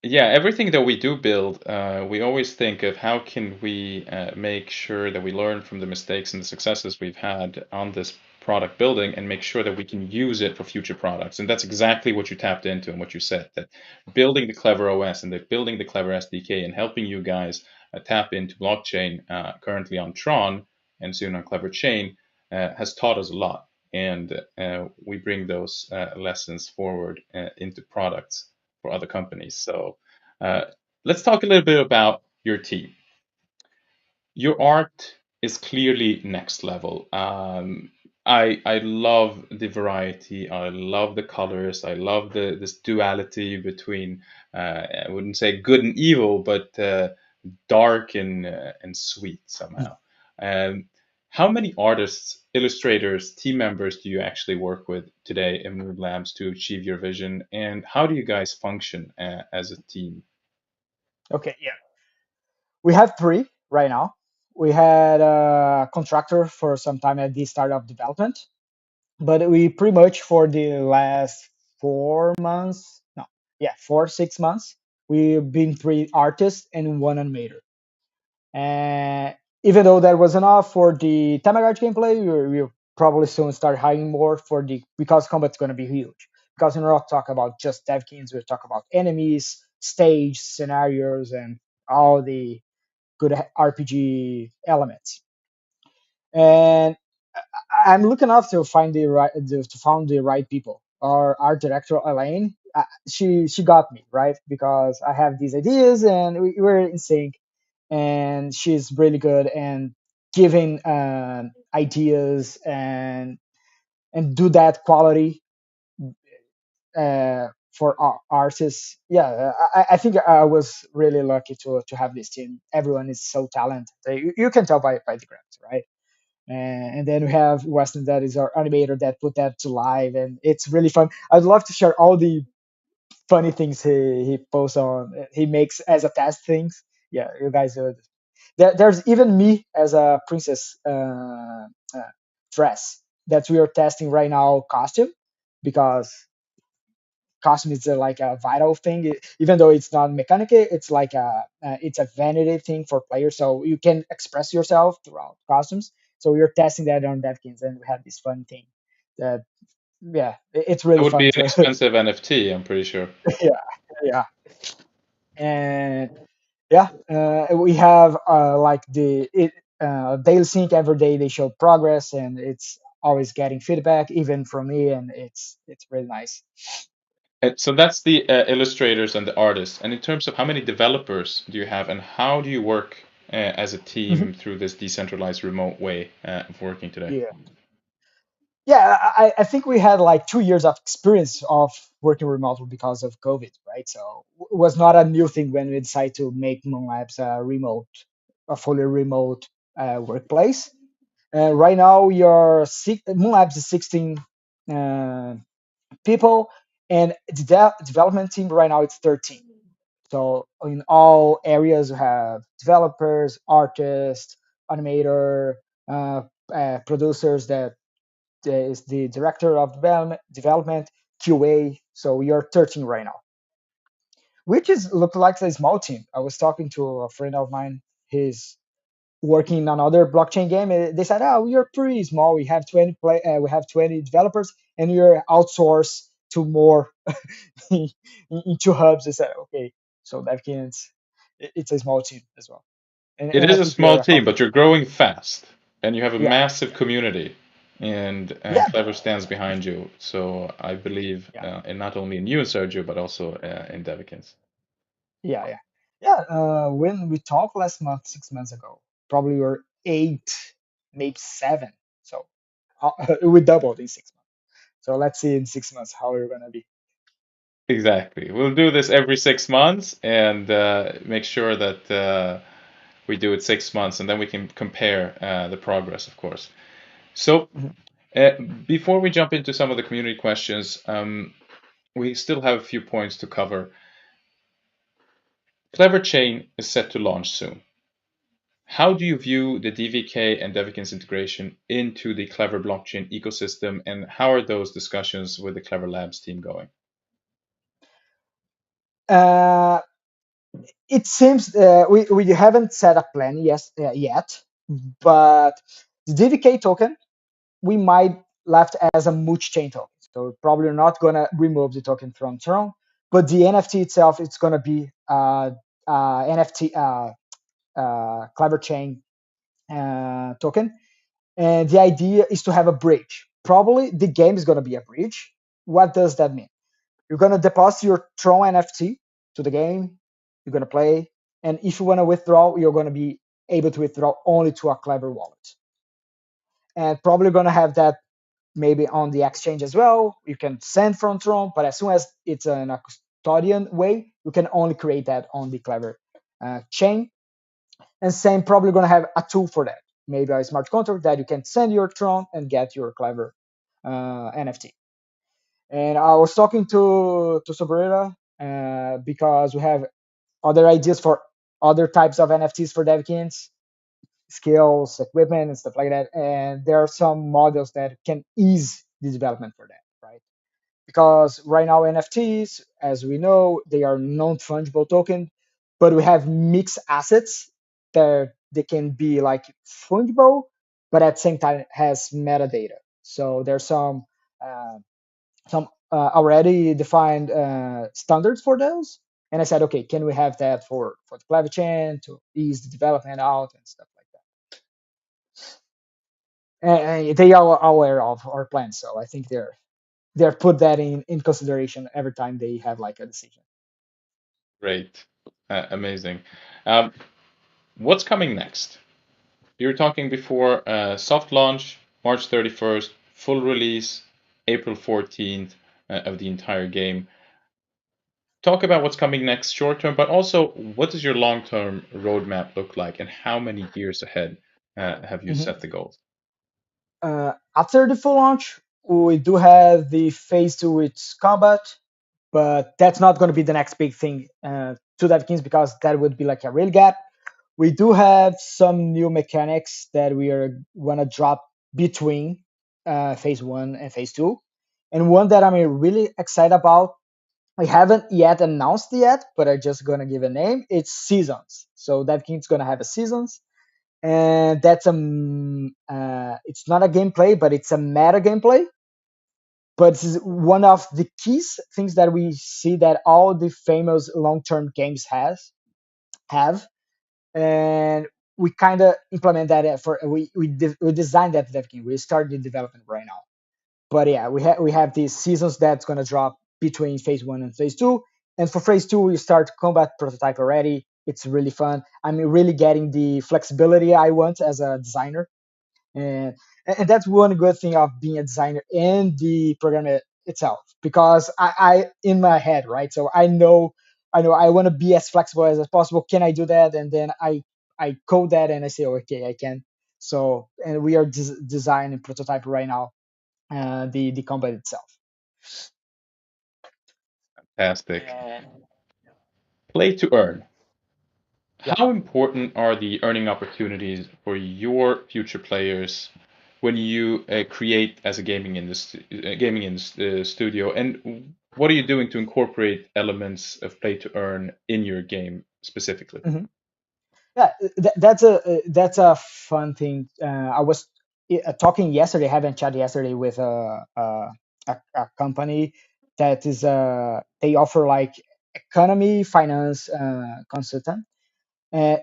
Yeah, everything that we do build, we always think of how can we make sure that we learn from the mistakes and the successes we've had on this product building and make sure that we can use it for future products. And that's exactly what you tapped into and what you said, that building the Clever OS and building the Clever SDK and helping you guys tap into blockchain currently on Tron and soon on Clever Chain has taught us a lot. And we bring those lessons forward into products for other companies. So uh, let's talk a little bit about your team. Your art is clearly next level. I love the variety. I love the colors. I love the this duality between I wouldn't say good and evil, but dark and sweet somehow. Um, how many artists, illustrators, team members do you actually work with today in MoonLabs to achieve your vision? And how do you guys function as a team? Okay, yeah. We have three right now. We had a contractor for some time at the start of development, but we pretty much for the last 4 months, no, yeah, 4 6 months, we've been three artists and one animator. And even though that was enough for the Tamagotchi gameplay, we'll probably soon start hiring more for the because combat's going to be huge. Because we're not talking about just Devkins, we'll talk about enemies, stage, scenarios, and all the good RPG elements. And I'm looking up to find the right to find the right people. Our art director Elaine, she got me right because I have these ideas and we're in sync, and she's really good and giving ideas and do that quality for our artists. Yeah, I think I was really lucky to have this team. Everyone is so talented. You can tell by the graphics, right? And then we have Weston, that is our animator that put that to live, and it's really fun. I'd love to share all the funny things he posts on, he makes as a test things. Yeah, you guys, there's even me as a princess dress that we are testing right now, costume, because costume is like a vital thing. Even though it's not mechanical, it's like it's a vanity thing for players, so you can express yourself throughout costumes. So we are testing that on Devikins, and we have this fun thing that, yeah, it's That really would be fun an to expensive NFT, I'm pretty sure. yeah, yeah. And yeah, we have like the daily sync every day. They show progress, and it's always getting feedback, even from me, and it's really nice. So that's the illustrators and the artists. And in terms of how many developers do you have, and how do you work as a Mhm. team through this decentralized remote way of working today? Yeah, yeah. I think we had like 2 years of experience of working remotely because of COVID, right? So it was not a new thing when we decided to make MoonLabs a fully remote workplace. Right now, MoonLabs is 16 uh, people, and the development team right now it's 13. So in all areas, we have developers, artists, animator, uh, producers. That is the director of development, QA. So we are 13 right now, which is look like a small team. I was talking to a friend of mine. He's working on another blockchain game. They said, "Oh, we are pretty small. We have 20 developers, and we're outsourced to more into hubs." They said, "Okay, so that can it's a small team as well." It And I is a think we are small team, but accomplishing. you're growing fast, and you have a Yeah, massive community, and yeah, Clever stands behind you. So I believe, yeah, and not only in you, Sergio, but also in Devikins. yeah, yeah, yeah. When we talked last month, 6 months ago, probably we were eight, maybe seven. So we doubled in 6 months. So let's see in 6 months how we're gonna be. Exactly. We'll do this every 6 months and make sure that we do it 6 months, and then we can compare the progress, of course. So, Mhm. uh, before we jump into some of the community questions, we still have a few points to cover. Clever Chain is set to launch soon. How do you view the DVK and Devikins integration into the Clever blockchain ecosystem, and how are those discussions with the Clever Labs team going? Uh, it seems we haven't set a plan yet, but the DVK token we might left as a multi chain token. So probably not gonna remove the token from Tron, but the NFT itself it's gonna be NFT Clever Chain token, and the idea is to have a bridge. Probably the game is gonna be a bridge. What does that mean? You're gonna deposit your Tron NFT to the game. You're gonna play, and if you wanna withdraw, you're gonna be able to withdraw only to a Clever wallet, and probably gonna have that maybe on the exchange as well. You can send from Tron, but as soon as it's in a custodian way, you can only create that on the Clever chain. And same, probably gonna have a tool for that, maybe a smart contract that you can send your Tron and get your Clever NFT. And I was talking to Sobrera because we have other ideas for other types of NFTs for Devikins, skills, equipment, and stuff like that. And there are some models that can ease the development for that, right? Because right now NFTs, as we know, they are non-fungible token, but we have mixed assets that they can be like fungible, but at the same time has metadata. So there's uh, some already defined standards for those. And I said, okay, can we have that for the Clever chain to ease the development out and stuff like that? And they are aware of our plans, so I think they're put that in consideration every time they have like a decision. Great. Amazing. Um, what's coming next? You were talking before soft launch, March 31st, full release, April 14th of the entire game. Talk about what's coming next short term, but also what does your long term roadmap look like and how many years ahead have you Mhm. set the goals? After the full launch, we do have the phase two with combat, but that's not going to be the next big thing to Devikins because that would be like a real gap. We do have some new mechanics that we are going to drop between phase one and phase two. And one that I'm really excited about, I haven't yet announced yet, but I'm just going to give a name. It's seasons. So Devikins going to have a seasons and that's it's not a gameplay but it's a meta gameplay, but it's one of the keys things that we see that all the famous long-term games have, and we kind of implement that for we designed that dev game. We started the development right now, but yeah, we have these seasons that's going to drop between phase one and phase two, and for phase two we start combat prototype already. It's really fun. I'm really getting the flexibility I want as a designer, and and that's one good thing of being a designer and the program itself, because I in my head, right, so I know I want to be as flexible as possible. Can I do that? And then I code that and I say, okay, I can. So and we are designing prototype right now, the combat itself. Fantastic. And Play to earn. yeah. How important are the earning opportunities for your future players when you create as a studio? And what are you doing to incorporate elements of play to earn in your game specifically? Mhm. Yeah, that's a fun thing. I was talking yesterday, having chat yesterday with a company that is they offer like economy finance consultant uh,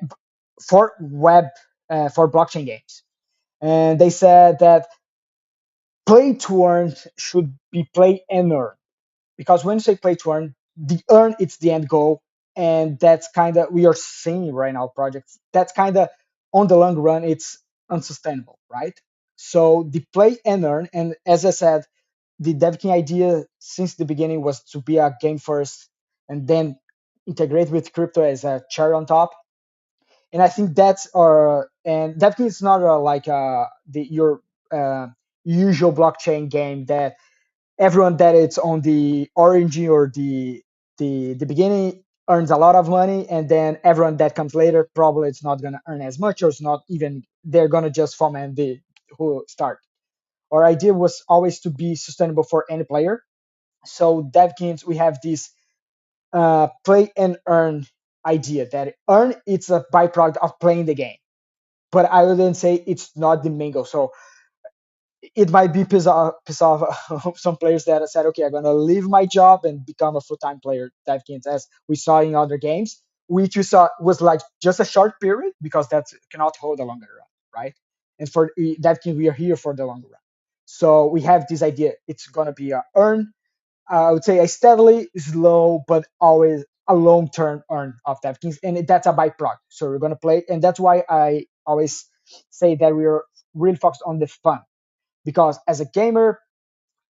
for web for blockchain games, and they said that play to earn should be play and earn, because when you say play to earn, the earn it's the end goal, and that's kind of we are seeing right now projects that's kind of on the long run it's unsustainable, right? So the play and earn, and as I said, the DevKing idea since the beginning was to be a game first and then integrate with crypto as a cherry on top. And I think that's and DevKing is not like the your uh, usual blockchain game that everyone that it's on the origin or the beginning earns a lot of money, and then everyone that comes later probably it's not going to earn as much, or it's not even they're going to just foment the who start. Our idea was always to be sustainable for any player. So DevKins we have this play and earn idea. That earn it's a byproduct of playing the game, but I wouldn't say it's not the main goal. So it might be piss off some players that said, okay, I'm gonna leave my job and become a full-time player. Devikins, as we saw in other games, which you saw was like just a short period because that cannot hold a longer run, right? And for Devikins, we are here for the longer run. So we have this idea. It's gonna be a earn. I would say a steadily slow, but always a long-term earn of Devikins, and that's a byproduct. So we're gonna play, and that's why I always say that we are really focused on the fun because as a gamer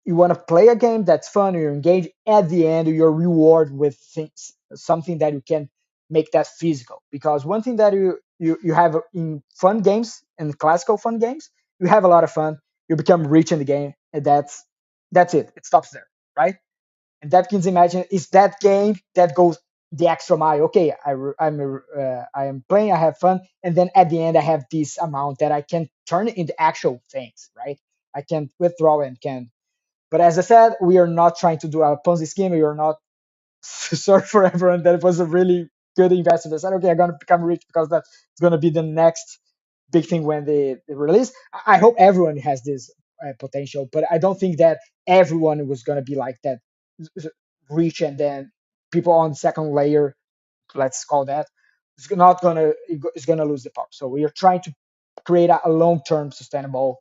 you want to play a game that's fun, you engage. At the end you're rewarded with things, something that you can make that physical, because one thing that you have in fun games and classical fun games, you have a lot of fun, you become rich in the game, and that's it stops there, right? And that can imagine is that game that goes the extra mile. Okay, I am playing, I have fun, and then at the end I have this amount that I can turn into actual things, right? I can withdraw and can. But as I said, we are not trying to do a Ponzi scheme. We are not. Sorry for everyone that was a really good investor that said, okay, I'm gonna become rich because that's gonna be the next big thing when they release. I hope everyone has this potential, but I don't think that everyone was gonna be like that rich, and then people on second layer, let's call that, it's not gonna it's gonna lose the power. So we are trying to create a long-term sustainable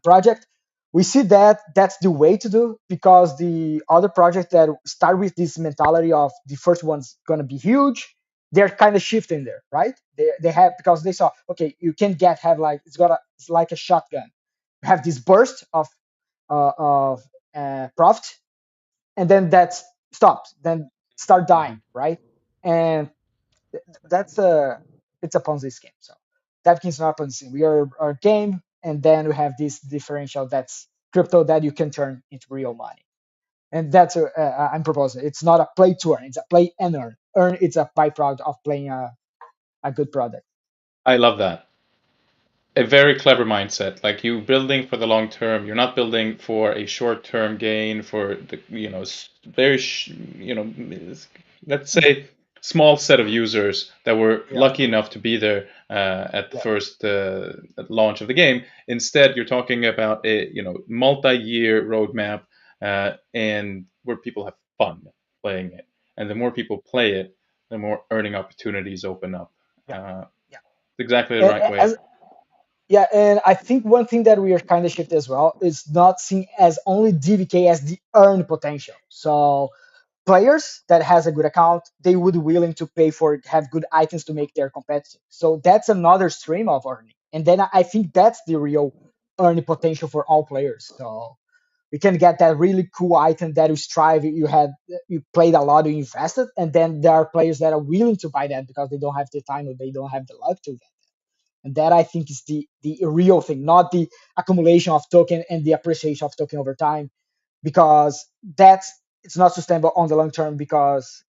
project. We see that that's the way to do, because the other projects that start with this mentality of the first one's gonna be huge, they're kind of shifting there, right? They have, because they saw, okay, you can get have like it's like a shotgun. You have this burst of profit, and then that stops, then start dying, Mhm. right? And that's a it's a Ponzi scheme. So that is not a Ponzi scheme. We are a game, and then we have this differential that's crypto that you can turn into real money. And that's I'm proposing. It's not a play to earn. It's a play and earn. Earn it's a byproduct of playing a good product. I love that. A very clever mindset. Like you building for the long term. You're not building for a short term gain for the very let's Mhm. say small set of users that were Yeah, lucky enough to be there at the yeah, first launch of the game. Instead, you're talking about a multi-year roadmap and where people have fun playing it. And the more people play it, the more earning opportunities open up. yeah, Uh, yeah. it's exactly the right And, way. as Yeah, and I think one thing that we are kind of shifted as well is not seeing as only DVK as the earn potential. So players that has a good account, they would willing to pay for have good items to make their competitive. So that's another stream of earning. And then I think that's the real earning potential for all players. So you can get that really cool item that you strive, you played a lot, you invested, and then there are players that are willing to buy that because they don't have the time or they don't have the luck to. And that I think is the real thing, not the accumulation of token and the appreciation of token over time, because that's it's not sustainable on the long term, because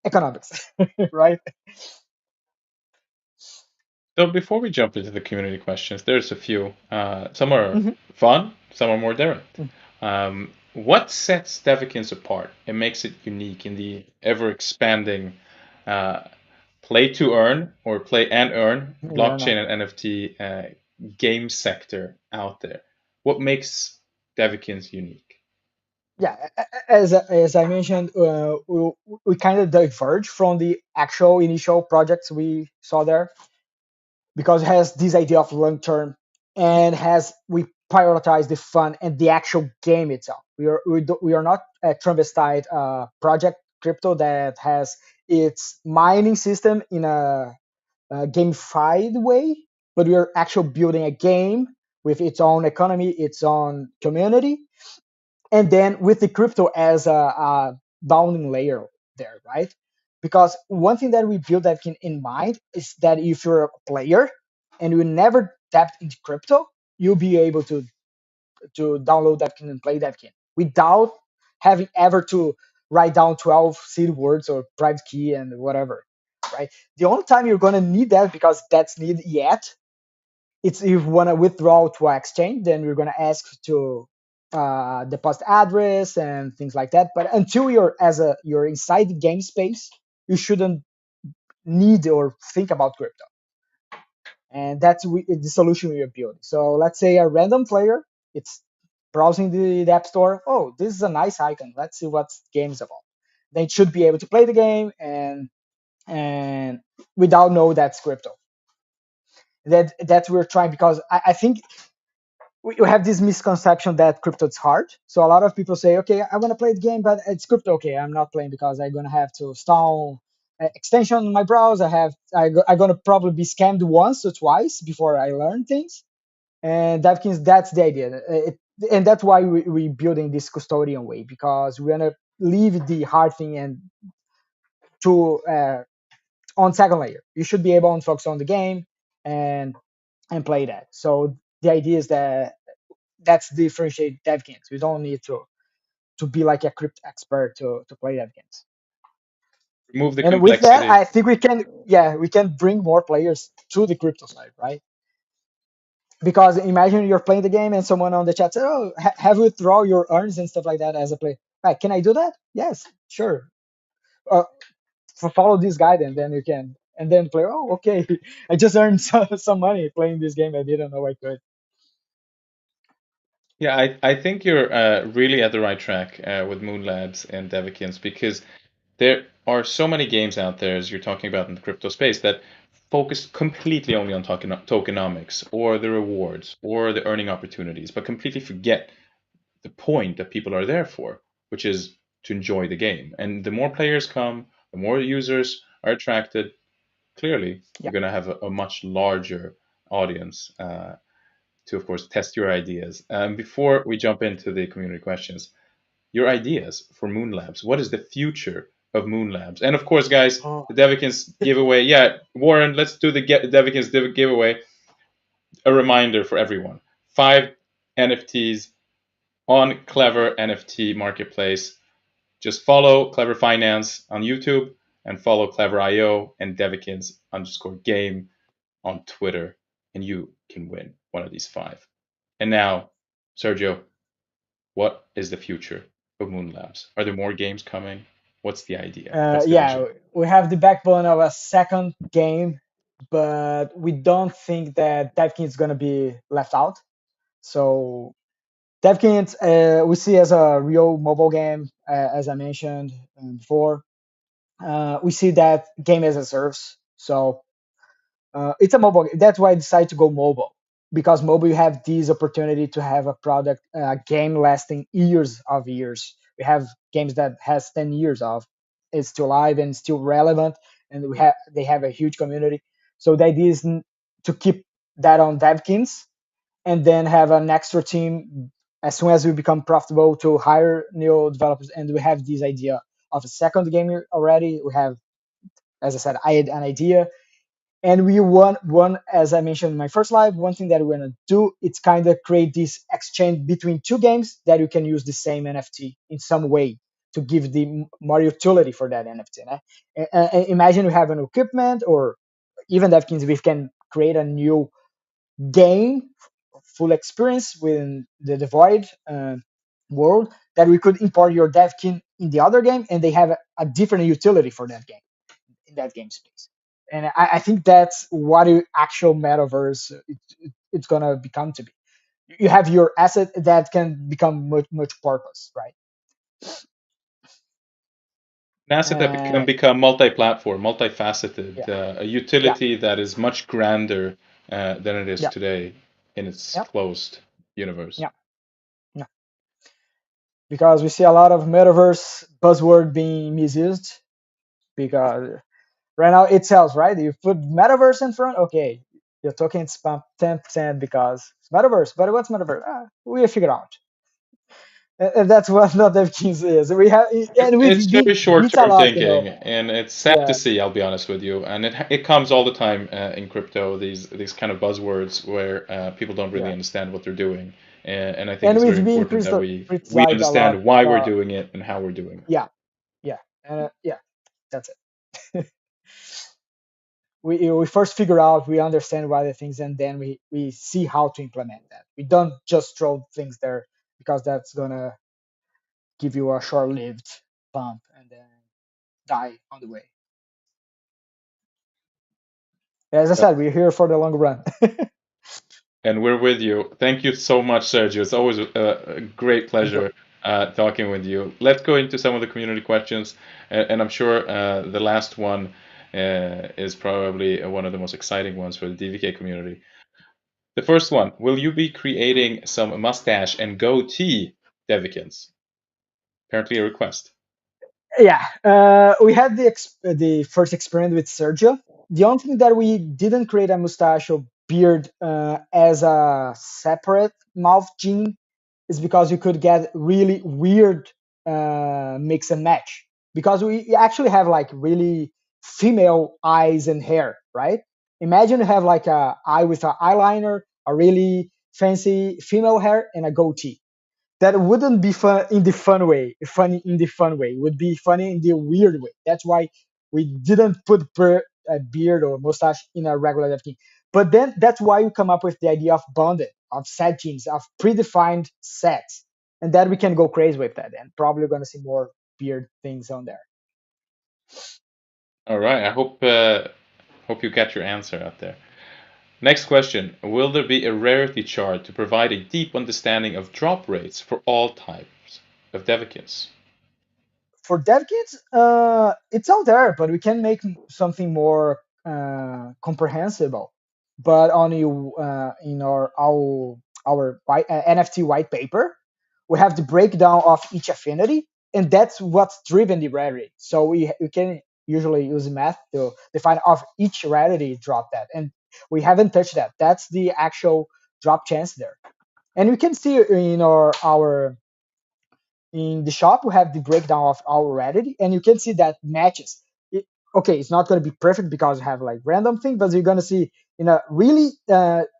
economics, right? So before we jump into the community questions, there's a few. Some are Mhm. fun, some are more direct. What sets Devikins apart and makes it unique in the ever expanding uh, play to earn or play and earn Yeah, blockchain no. and NFT game sector out there? What makes Devikins unique? Yeah, as I mentioned, we kind of diverge from the actual initial projects we saw there, because it has this idea of long term, and has we prioritize the fun and the actual game itself. We are not a travestied project crypto that has its mining system in a gamified way, but we are actually building a game with its own economy, its own community, and then with the crypto as a bounding layer there, right? Because one thing that we build that in mind is that if you're a player and you never tapped into crypto, you'll be able to download that and play that game without having ever to write down 12 seed words or private key and whatever, right? The only time you're gonna need that, because that's needed yet, it's if you want to withdraw to an exchange, then you're gonna ask to. deposit address and things like that. But until you're inside the game space, you shouldn't need or think about crypto. And that's the solution we are building. So let's say a random player, it's browsing the app store. Oh, this is a nice icon. Let's see what the game is about. They should be able to play the game and without know that's crypto. That we're trying because I think we have this misconception that crypto is hard. So a lot of people say, okay, I want to play the game, but it's crypto. Okay, I'm not playing because I'm gonna have to install extension on my browser. I'm gonna probably be scammed once or twice before I learn things. And that's the idea. And that's why we're building this custodian way because we're gonna leave the hard thing and to on second layer. You should be able to focus on the game and play that. So the idea is that that's differentiate dev games. We don't need to be like a crypt expert to play dev games. Remove the And with that, complexity. I think we can bring more players to the crypto side, right? Because imagine you're playing the game and someone on the chat said, "Oh, have you throw your earns and stuff like that as a player?" Right? Can I do that? Yes, sure. Uh, Follow this guide and then you can, and then play. Oh, okay. I just earned some money playing this game. I didn't know I could. Yeah, I think you're really at the right track with MoonLabs and Devikins because there are so many games out there, as you're talking about in the crypto space, that focus completely only on tokenomics or the rewards or the earning opportunities, but completely forget the point that people are there for, which is to enjoy the game. And the more players come, the more users are attracted. Clearly, Yeah. you're going to have a much larger audience to, of course, test your ideas. Before we jump into the community questions, your ideas for Moon Labs. What is the future of Moon Labs? And of course, guys, Oh, the Devikins giveaway. Yeah, Warren, let's do the Devikins giveaway. A reminder for everyone: 5 NFTs on Klever NFT Marketplace. Just follow Klever Finance on YouTube and follow Klever.io and Devikins_game on Twitter, and you can win one of these 5. And now, Sergio, what is the future of Moon Labs? Are there more games coming? What's the idea? What's the yeah, vision? we have the backbone of a second game, but we don't think that Devkin is going to be left out. So Devkins, we see as a real mobile game, as I mentioned before. We see that game as a service. So it's a mobile. That's why I decided to go mobile because mobile you have this opportunity to have a product, game lasting years of years. We have games that has 10 years of, it's still live and still relevant, and they have a huge community. So the idea is to keep that on Devkins and then have an extra team as soon as we become profitable to hire new developers. And we have this idea of a second game already. We have, as I said, I had an idea, and we want one, as I mentioned in my first live, one thing that we're gonna do, it's kind of create this exchange between two games that you can use the same NFT in some way to give the more utility for that NFT. Né? Imagine we have an equipment, or even that we can create a new game, full experience within the Void world, that we could import your devkin in the other game, and they have a different utility for that game in that game space. And I think that's what actual metaverse it's gonna become to be. You have your asset that can become much purpose, right? An asset that can Uh, become multi-platform, multifaceted, yeah, a yeah, utility that is much grander than it is yeah, today in its yeah, closed universe. yeah, yeah. Because we see a lot of metaverse buzzword being misused because right now it sells, right? You put metaverse in front, okay, you're talking spam 10% because it's metaverse. But what's metaverse? We'll figure out. And that's what not dev keys is. We have, and It's we've very been meet a short-term lot, you know. thinking, and it's sad to Yeah, see. I'll be honest with you, and it comes all the time in crypto. These kind of buzzwords where people don't really yeah. understand what they're doing, and I think And it's very we've been important that we criticized a lot understand why we're about, doing it and how we're doing it. yeah, yeah, and yeah, that's it. We first figure out, we understand why the things, and then we see how to implement that. We don't just throw things there because that's gonna give you a short-lived bump and then die on the way. As I said, we're here for the long run. And we're with you. Thank you so much, Sergio. It's always a great Thank you. pleasure talking with you. Let's go into some of the community questions, and I'm sure the last one is probably one of the most exciting ones for the DVK community. The first one: will you be creating some mustache and goatee Devikins? Apparently, a request. Yeah, we had the first experiment with Sergio. The only thing that we didn't create a mustache or beard as a separate mouth gene is because you could get really weird mix and match. Because we actually have like really female eyes and hair, right? Imagine you have like a eye with an eyeliner, a really fancy female hair, and a goatee. That wouldn't be fun in the fun way. Funny in the fun way. It would be funny in the weird way. That's why we didn't put a beard or mustache in a regular napkin. But then that's why we come up with the idea of bonded, of set genes, of predefined sets, and that we can go crazy with that. And probably going to see more beard things on there. All right. I hope you get your answer out there. Next question: will there be a rarity chart to provide a deep understanding of drop rates for all types of Devikins? For dev kits, it's out there, but we can make something more comprehensible. But on you in our NFT white paper, we have the breakdown of each affinity, and that's what's driven the rarity. So we can usually use math to define of each rarity drop that, and we haven't touched that. That's the actual drop chance there, and we can see in our in the shop we have the breakdown of our rarity, and you can see that matches okay, it's not going to be perfect because you have like random thing, but you're going to see in a really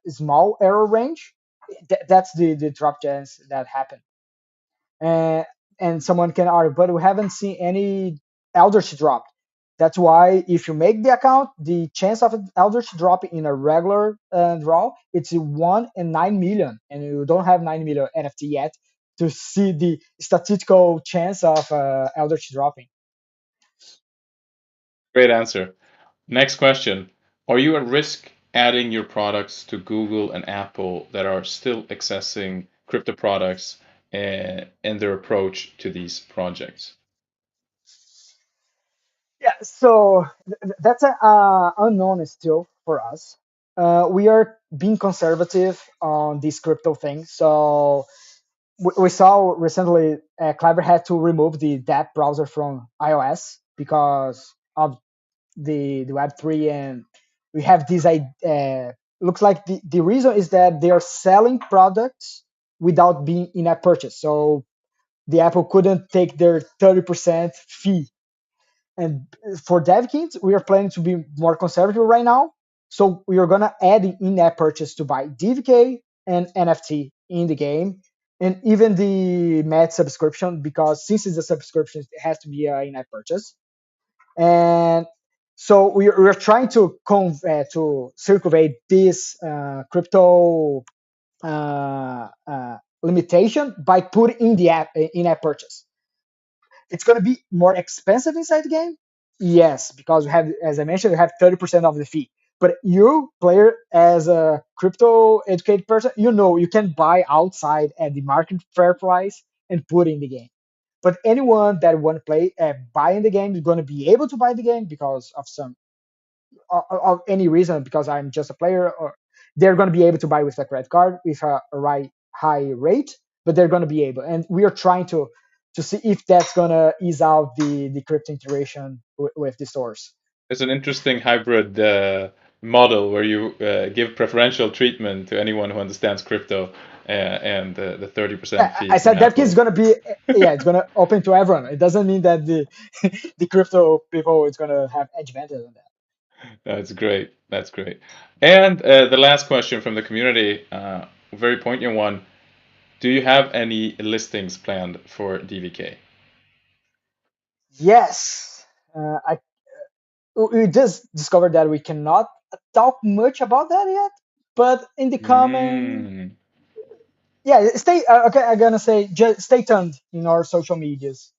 small error range. That's the drop chance that happened. And someone can argue, but we haven't seen any eldritch drop. That's why if you make the account, the chance of an eldritch drop in a regular draw, it's 1 in 9 million, and you don't have 9 million NFT yet to see the statistical chance of eldritch dropping. Great answer. Next question: are you at risk adding your products to Google and Apple that are still accessing crypto products in their approach to these projects? Yeah, so that's a unknown still for us. We are being conservative on this crypto thing. So we saw recently Klever had to remove the that browser from iOS because of the Web3, and we have this. Looks like the reason is that they are selling products without being in a purchase. So the Apple couldn't take their 30% fee, and for DevKins, we are planning to be more conservative right now. So we are gonna add in-app purchase to buy DVK and NFT in the game, and even the Met subscription, because since it's a subscription, it has to be an in-app purchase. And so we're trying to circumvent this crypto limitation by putting in the app in-app purchase. It's going to be more expensive inside the game. Yes, because we have, as I mentioned, we have 30% of the fee. But you, player, as a crypto educated person, you know you can buy outside at the market fair price and put in the game. But anyone that want to play, buy in the game is going to be able to buy the game because of some of any reason, because I'm just a player, or they're going to be able to buy with a credit card with a right high rate, but they're going to be able. And we are trying to see if that's going to ease out the crypto integration with the stores. It's an interesting hybrid model where you give preferential treatment to anyone who understands crypto and the 30% Yeah, fee I from said that is Apple. going to be, yeah, it's going to open to everyone. It doesn't mean that the the crypto people is going to have advantage on that. That's great. That's great. And the last question from the community, very poignant one. Do you have any listings planned for DVK? Yes, I we just discovered that we cannot talk much about that yet, but in the coming, Mm. yeah, stay okay. I'm gonna say just stay tuned in our social medias.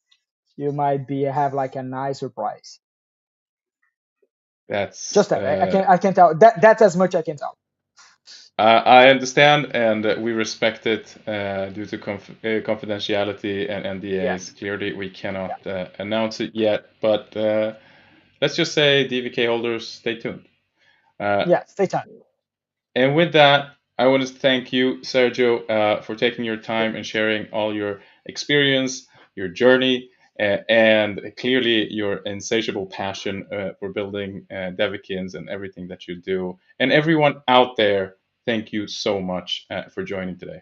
You might be have like a nice surprise. That's Just that I can tell that that's as much I can tell. I understand, and we respect it due to confidentiality and NDAs. Yes. Clearly, we Yeah. cannot announce it yet, but let's just say DVK holders, stay tuned. Uh, Yeah. Stay tuned. and with that, I want to thank you, Sergio, for taking your Yeah. time and sharing all your experience, your journey, and clearly your insatiable passion for building Devikins and everything that you do. And everyone out there, thank you so much for joining today.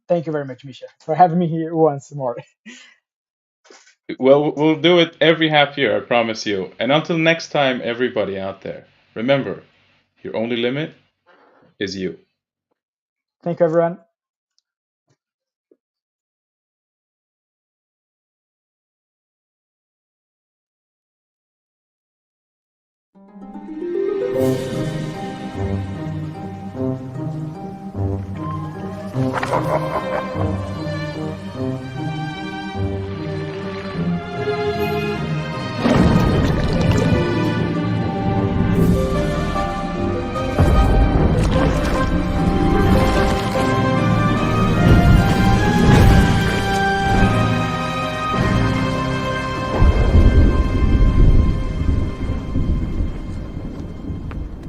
Thank you very much, Misha, for having me here once more. Well, we'll do it every half year, I promise you. And until next time, everybody out there, remember, your only limit is you. Thank you, everyone.